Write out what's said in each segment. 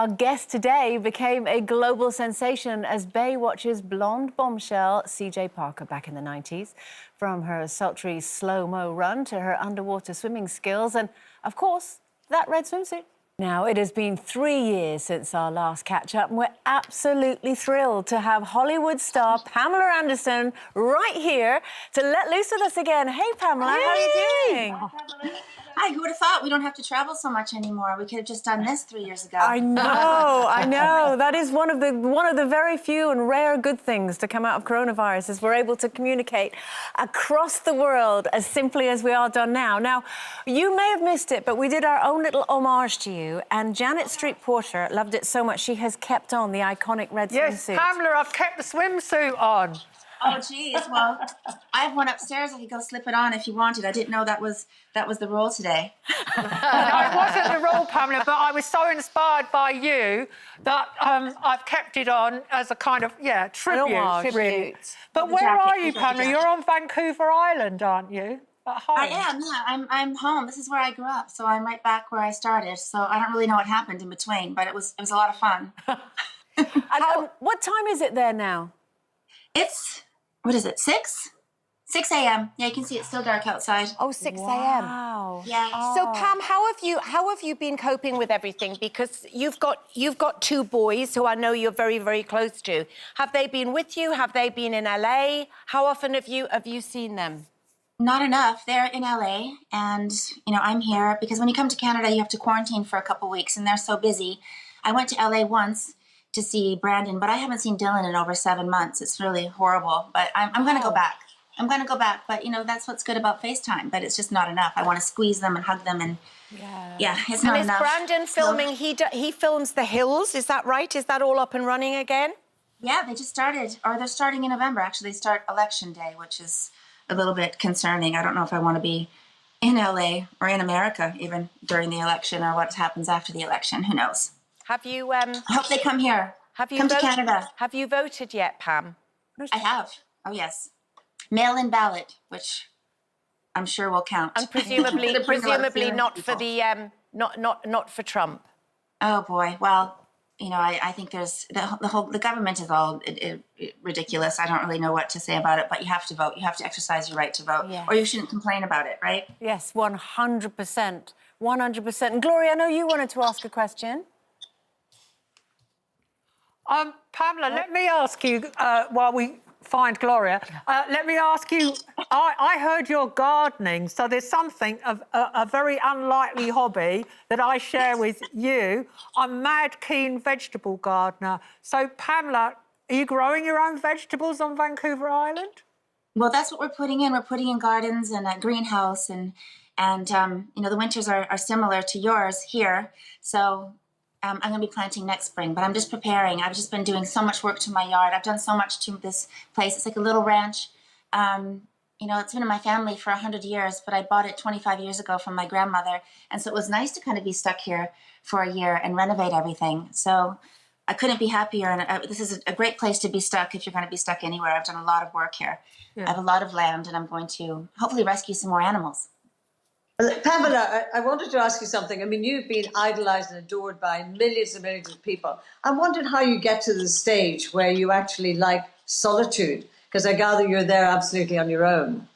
Our guest today became a global sensation as Baywatch's blonde bombshell, CJ Parker, back in the 90s. From her sultry slow-mo run to her underwater swimming skills and, of course, that red swimsuit. Now, it has been 3 years since our last catch-up, and we're absolutely thrilled to have Hollywood star Pamela Anderson right here to let loose with us again. Hey, Pamela, how are you doing? Hi, who would have thought we don't have to travel so much anymore? We could have just done this 3 years ago. I know, I know. That is one of the very few and rare good things to come out of coronavirus is we're able to communicate across the world as simply as we are done now. Now, you may have missed it, but we did our own little homage to you, and Janet Street Porter loved it so much she has kept on the iconic red swimsuit. Yes, Pamela, I've kept the swimsuit on. Oh, geez. Well, I have one upstairs. I could go slip it on if you wanted. I didn't know that was the rule today. No, it wasn't the rule, Pamela, but I was so inspired by you that I've kept it on as a kind of, tribute, really. But where are you, Pamela? You're on Vancouver Island, aren't you? At home. I am, yeah. I'm home. This is where I grew up, so I'm right back where I started. So I don't really know what happened in between, but it was a lot of fun. What time is it there now? It's, what is it, 6? 6 a.m. Yeah, you can see it's still dark outside. Oh, 6 a.m. Wow. Yeah. So Pam, how have you been coping with everything? Because you've got 2 boys who I know you're very, very close to. Have they been with you? Have they been in LA? How often have you seen them? Not enough. They're in LA, and I'm here because when you come to Canada, you have to quarantine for a couple weeks, and they're so busy. I went to LA once to see Brandon, but I haven't seen Dylan in over 7 months. It's really horrible, but I'm going to go back. I'm going to go back, but that's what's good about FaceTime, but it's just not enough. I want to squeeze them and hug them, and it's not enough. And is Brandon filming? He films The Hills, is that right? Is that all up and running again? Yeah, they just started, or they're starting in November. Actually, they start Election Day, which is a little bit concerning. I don't know if I want to be in LA or in America even during the election, or what happens after the election. Who knows? Have you? I hope they come here. Come to Canada. Have you voted yet, Pam? I have. Oh yes, mail-in ballot, which I'm sure will count. And presumably not for the not for Trump. Oh boy. Well, I think there's the government is all ridiculous. I don't really know what to say about it, but you have to vote. You have to exercise your right to vote, or you shouldn't complain about it, right? Yes, 100%. 100%. And Gloria, I know you wanted to ask a question. Pamela, let me ask you, while we find Gloria, let me ask you, I heard you're gardening, so there's something of a very unlikely hobby that I share with you. I'm a mad keen vegetable gardener. So, Pamela, are you growing your own vegetables on Vancouver Island? Well, that's what we're putting in. We're putting in gardens and a greenhouse, and the winters are similar to yours here, so I'm going to be planting next spring, but I'm just preparing. I've just been doing so much work to my yard. I've done so much to this place. It's like a little ranch. It's been in my family for 100 years, but I bought it 25 years ago from my grandmother. And so it was nice to kind of be stuck here for a year and renovate everything. So I couldn't be happier. And this is a great place to be stuck if you're going to be stuck anywhere. I've done a lot of work here. Yeah. I have a lot of land, and I'm going to hopefully rescue some more animals. Pamela, I wanted to ask you something. I mean, you've been idolised and adored by millions and millions of people. I wondered how you get to the stage where you actually like solitude, because I gather you're there absolutely on your own.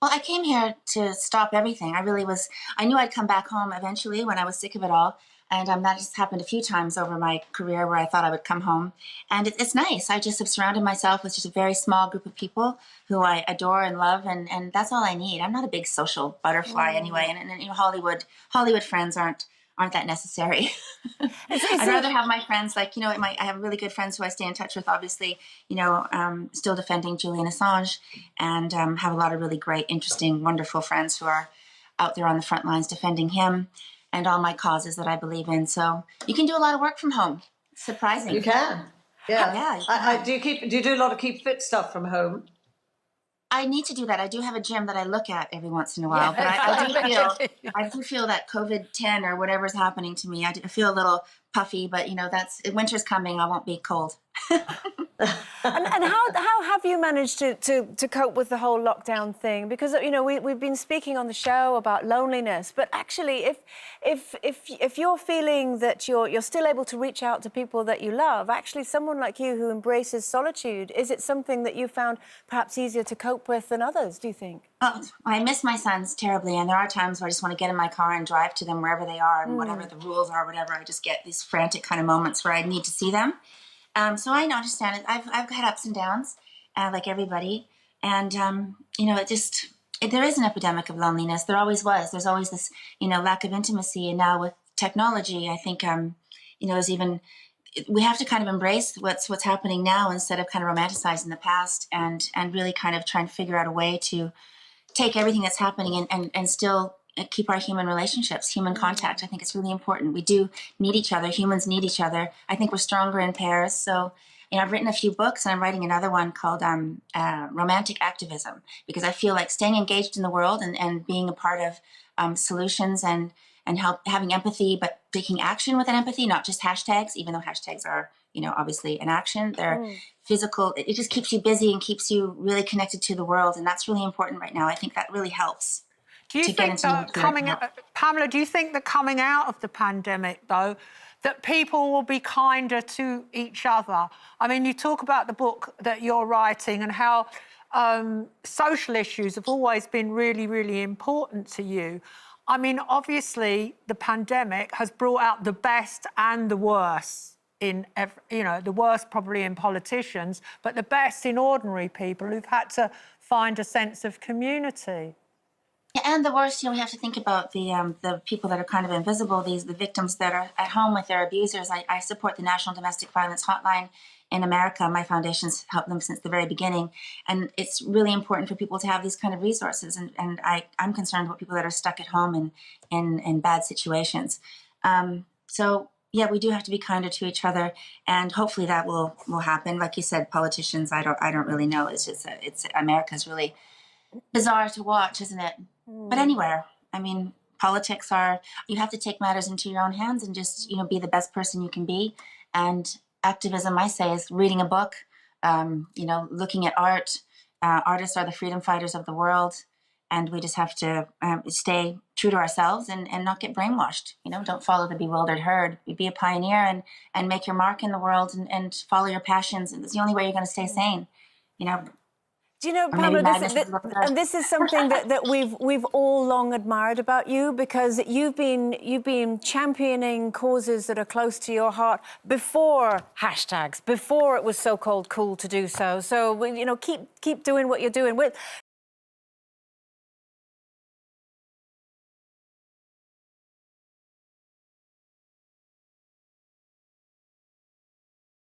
Well, I came here to stop everything. I knew I'd come back home eventually when I was sick of it all. And that just happened a few times over my career where I thought I would come home. And it's nice. I just have surrounded myself with just a very small group of people who I adore and love, and that's all I need. I'm not a big social butterfly anyway, and Hollywood friends aren't that necessary. I'd rather have my friends, I have really good friends who I stay in touch with, obviously, still defending Julian Assange, and have a lot of really great, interesting, wonderful friends who are out there on the front lines defending him and all my causes that I believe in. So you can do a lot of work from home. Surprising. You can. Yeah. Yeah. Do you do a lot of keep fit stuff from home? I need to do that. I do have a gym that I look at every once in a while, but I do feel that COVID-10 or whatever's happening to me. I feel a little puffy, but winter's coming. I won't be cold. And how have you managed to cope with the whole lockdown thing? Because, you know, we've been speaking on the show about loneliness, but actually if you're feeling that you're still able to reach out to people that you love, actually someone like you who embraces solitude, is it something that you found perhaps easier to cope with than others, do you think? Oh, I miss my sons terribly, and there are times where I just want to get in my car and drive to them wherever they are, and whatever the rules are, whatever, I just get these frantic kind of moments where I need to see them. So I understand it. I've had ups and downs, like everybody, and you know, there is an epidemic of loneliness. There always was. There's always this, you know, lack of intimacy, and now with technology, I think, you know, we have to kind of embrace what's happening now instead of kind of romanticizing the past, and really kind of trying to figure out a way to take everything that's happening and still keep our human relationships, human contact. I think it's really important. We do need each other. Humans need each other. I think we're stronger in pairs. So, you know, I've written a few books, and I'm writing another one called Romantic Activism, because I feel like staying engaged in the world and being a part of solutions and having empathy, but taking action with an empathy, not just hashtags, even though hashtags are, you know, obviously an action. They're physical. It just keeps you busy and keeps you really connected to the world. And that's really important right now. I think that really helps. Do you think Pamela, do you think that coming out of the pandemic, though, that people will be kinder to each other? I mean, you talk about the book that you're writing and how social issues have always been really, really important to you. I mean, obviously, the pandemic has brought out the best and the worst in, you know, the worst probably in politicians, but the best in ordinary people who've had to find a sense of community. And the worst, you know, we have to think about the people that are kind of invisible, the victims that are at home with their abusers. I support the National Domestic Violence Hotline in America. My foundation's helped them since the very beginning. And it's really important for people to have these kind of resources. And I'm concerned about people that are stuck at home in bad situations. So, yeah, we do have to be kinder to each other. And hopefully that will happen. Like you said, politicians, I don't really know. It's just, America's really bizarre to watch, isn't it? But anywhere. I mean, politics you have to take matters into your own hands and just, you know, be the best person you can be. And activism, I say, is reading a book, you know, looking at art. Artists are the freedom fighters of the world. And we just have to stay true to ourselves and not get brainwashed. You know, don't follow the bewildered herd. Be a pioneer and make your mark in the world and follow your passions. And it's the only way you're going to stay sane, you know. Do you know, Pamela, this is something that we've all long admired about you, because you've been championing causes that are close to your heart before hashtags, before it was so-called cool to do so. So, you know, keep doing what you're doing.